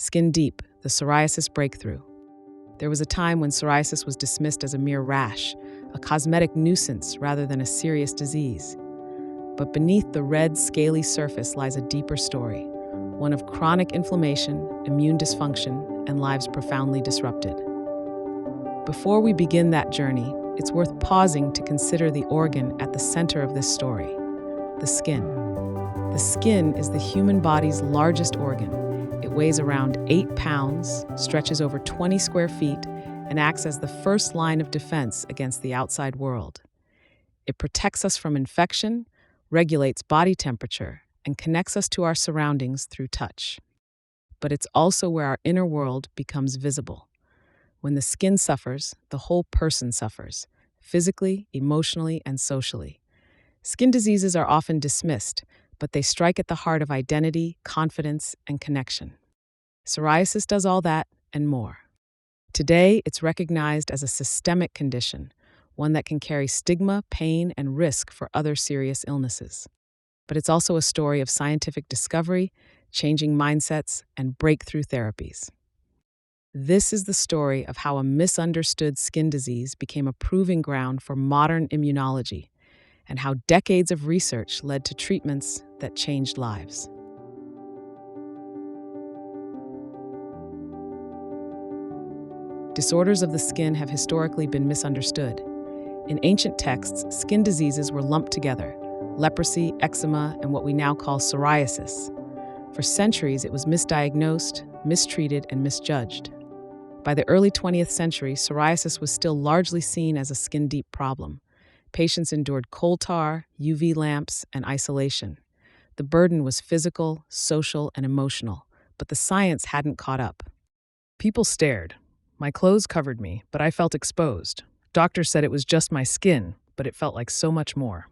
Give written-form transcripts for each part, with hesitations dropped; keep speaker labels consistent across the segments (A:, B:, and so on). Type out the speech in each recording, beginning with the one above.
A: Skin Deep, the Psoriasis Breakthrough. There was a time when psoriasis was dismissed as a mere rash, a cosmetic nuisance rather than a serious disease. But beneath the red, scaly surface lies a deeper story, one of chronic inflammation, immune dysfunction, and lives profoundly disrupted. Before we begin that journey, it's worth pausing to consider the organ at the center of this story: the skin. The skin is the human body's largest organ. It weighs around 8 pounds, stretches over 20 square feet, and acts as the first line of defense against the outside world. It protects us from infection, regulates body temperature, and connects us to our surroundings through touch. But it's also where our inner world becomes visible. When the skin suffers, the whole person suffers, physically, emotionally, and socially. Skin diseases are often dismissed, but they strike at the heart of identity, confidence, and connection. Psoriasis does all that and more. Today, it's recognized as a systemic condition, one that can carry stigma, pain, and risk for other serious illnesses. But it's also a story of scientific discovery, changing mindsets, and breakthrough therapies. This is the story of how a misunderstood skin disease became a proving ground for modern immunology, and how decades of research led to treatments that changed lives. Disorders of the skin have historically been misunderstood. In ancient texts, skin diseases were lumped together: leprosy, eczema, and what we now call psoriasis. For centuries, it was misdiagnosed, mistreated, and misjudged. By the early 20th century, psoriasis was still largely seen as a skin-deep problem. Patients endured coal tar, UV lamps, and isolation. The burden was physical, social, and emotional, but the science hadn't caught up. People stared. My clothes covered me, but I felt exposed. Doctors said it was just my skin, but it felt like so much more.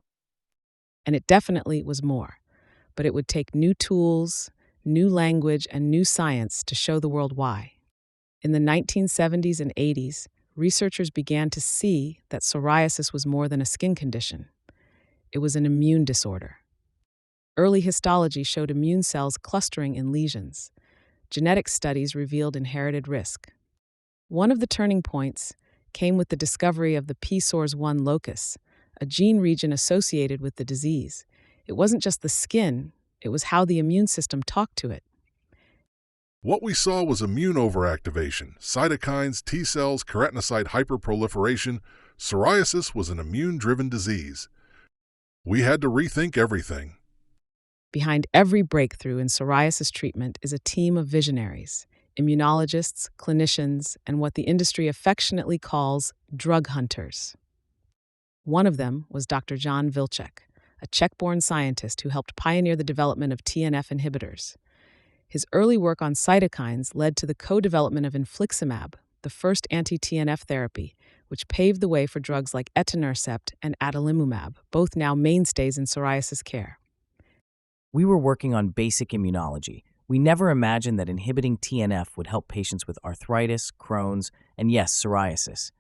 A: And it definitely was more. But it would take new tools, new language, and new science to show the world why. In the 1970s and 80s, researchers began to see that psoriasis was more than a skin condition. It was an immune disorder. Early histology showed immune cells clustering in lesions. Genetic studies revealed inherited risk. One of the turning points came with the discovery of the pSORS1 locus, a gene region associated with the disease. It wasn't just the skin, it was how the immune system talked to it.
B: What we saw was immune overactivation, cytokines, T cells, keratinocyte hyperproliferation. Psoriasis was an immune-driven disease. We had to rethink everything.
A: Behind every breakthrough in psoriasis treatment is a team of visionaries: immunologists, clinicians, and what the industry affectionately calls drug hunters. One of them was Dr. Jan Vilcek, a Czech-born scientist who helped pioneer the development of TNF inhibitors. His early work on cytokines led to the co-development of infliximab, the first anti-TNF therapy, which paved the way for drugs like etanercept and adalimumab, both now mainstays in psoriasis care.
C: We were working on basic immunology. We never imagined that inhibiting TNF would help patients with arthritis, Crohn's, and yes, psoriasis.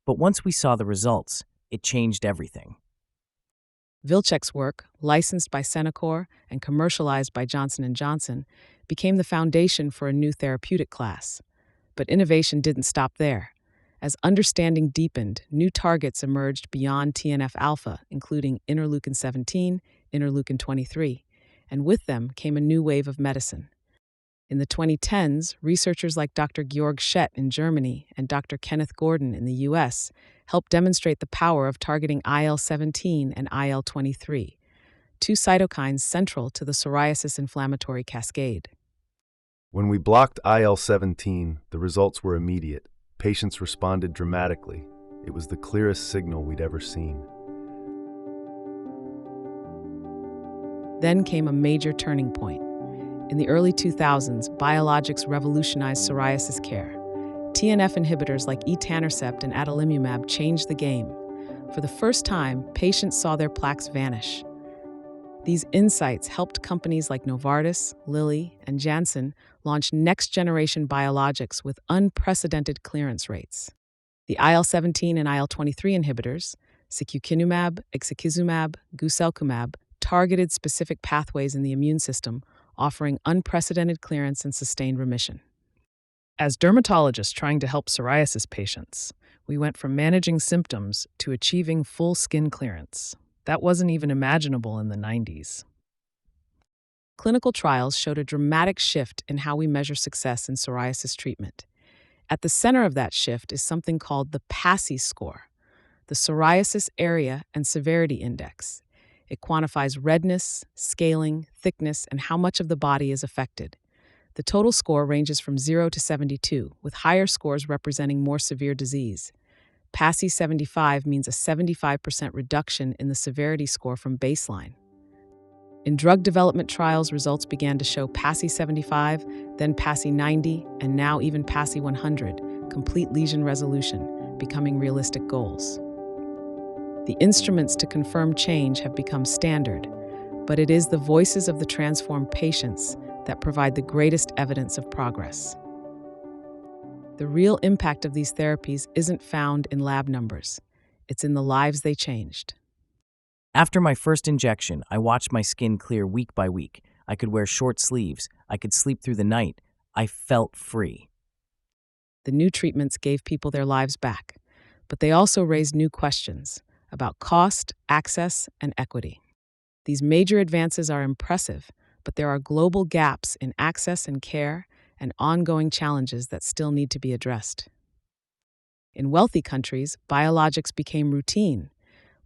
C: But once we saw the results, it changed everything.
A: Vilcek's work, licensed by Centocor and commercialized by Johnson & Johnson, became the foundation for a new therapeutic class. But innovation didn't stop there. As understanding deepened, new targets emerged beyond TNF-alpha, including interleukin-17, interleukin-23, and with them came a new wave of medicine. In the 2010s, researchers like Dr. Georg Schett in Germany and Dr. Kenneth Gordon in the US helped demonstrate the power of targeting IL-17 and IL-23, two cytokines central to the psoriasis inflammatory cascade.
D: When we blocked IL-17, the results were immediate. Patients responded dramatically. It was the clearest signal we'd ever seen.
A: Then came a major turning point. In the early 2000s, biologics revolutionized psoriasis care. TNF inhibitors like etanercept and adalimumab changed the game. For the first time, patients saw their plaques vanish. These insights helped companies like Novartis, Lilly, and Janssen launch next-generation biologics with unprecedented clearance rates. The IL-17 and IL-23 inhibitors, secukinumab, ixekizumab, guselkumab, targeted specific pathways in the immune system, offering unprecedented clearance and sustained remission. As dermatologists trying to help psoriasis patients, we went from managing symptoms to achieving full skin clearance. That wasn't even imaginable in the 90s. Clinical trials showed a dramatic shift in how we measure success in psoriasis treatment. At the center of that shift is something called the PASI score, the Psoriasis Area and Severity Index. It quantifies redness, scaling, thickness, and how much of the body is affected. The total score ranges from 0 to 72, with higher scores representing more severe disease. PASI 75 means a 75% reduction in the severity score from baseline. In drug development trials, results began to show PASI 75, then PASI 90, and now even PASI 100, complete lesion resolution, becoming realistic goals. The instruments to confirm change have become standard, but it is the voices of the transformed patients that provide the greatest evidence of progress. The real impact of these therapies isn't found in lab numbers. It's in the lives they changed.
C: After my first injection, I watched my skin clear week by week. I could wear short sleeves. I could sleep through the night. I felt free.
A: The new treatments gave people their lives back, but they also raised new questions about cost, access, and equity. These major advances are impressive, but there are global gaps in access and care and ongoing challenges that still need to be addressed. In wealthy countries, biologics became routine,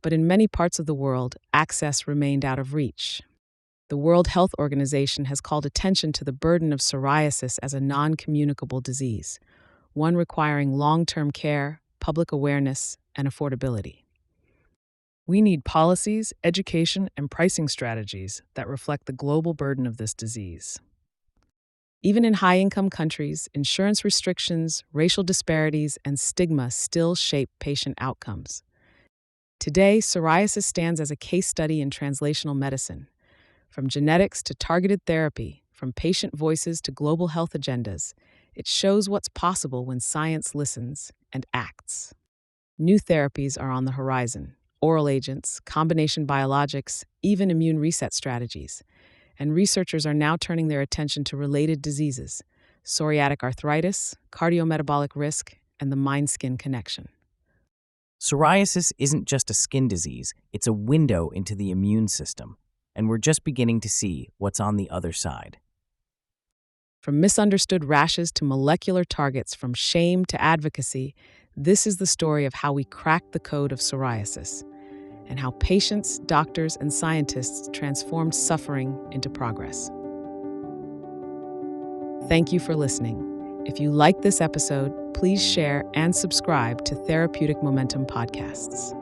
A: but in many parts of the world, access remained out of reach. The World Health Organization has called attention to the burden of psoriasis as a non-communicable disease, one requiring long-term care, public awareness, and affordability. We need policies, education, and pricing strategies that reflect the global burden of this disease. Even in high-income countries, insurance restrictions, racial disparities, and stigma still shape patient outcomes. Today, psoriasis stands as a case study in translational medicine. From genetics to targeted therapy, from patient voices to global health agendas, it shows what's possible when science listens and acts. New therapies are on the horizon. Oral agents, combination biologics, even immune reset strategies. And researchers are now turning their attention to related diseases, psoriatic arthritis, cardiometabolic risk, and the mind-skin connection.
C: Psoriasis isn't just a skin disease, it's a window into the immune system, and we're just beginning to see what's on the other side.
A: From misunderstood rashes to molecular targets, from shame to advocacy, this is the story of how we cracked the code of psoriasis and how patients, doctors, and scientists transformed suffering into progress. Thank you for listening. If you liked this episode, please share and subscribe to Therapeutic Momentum Podcasts.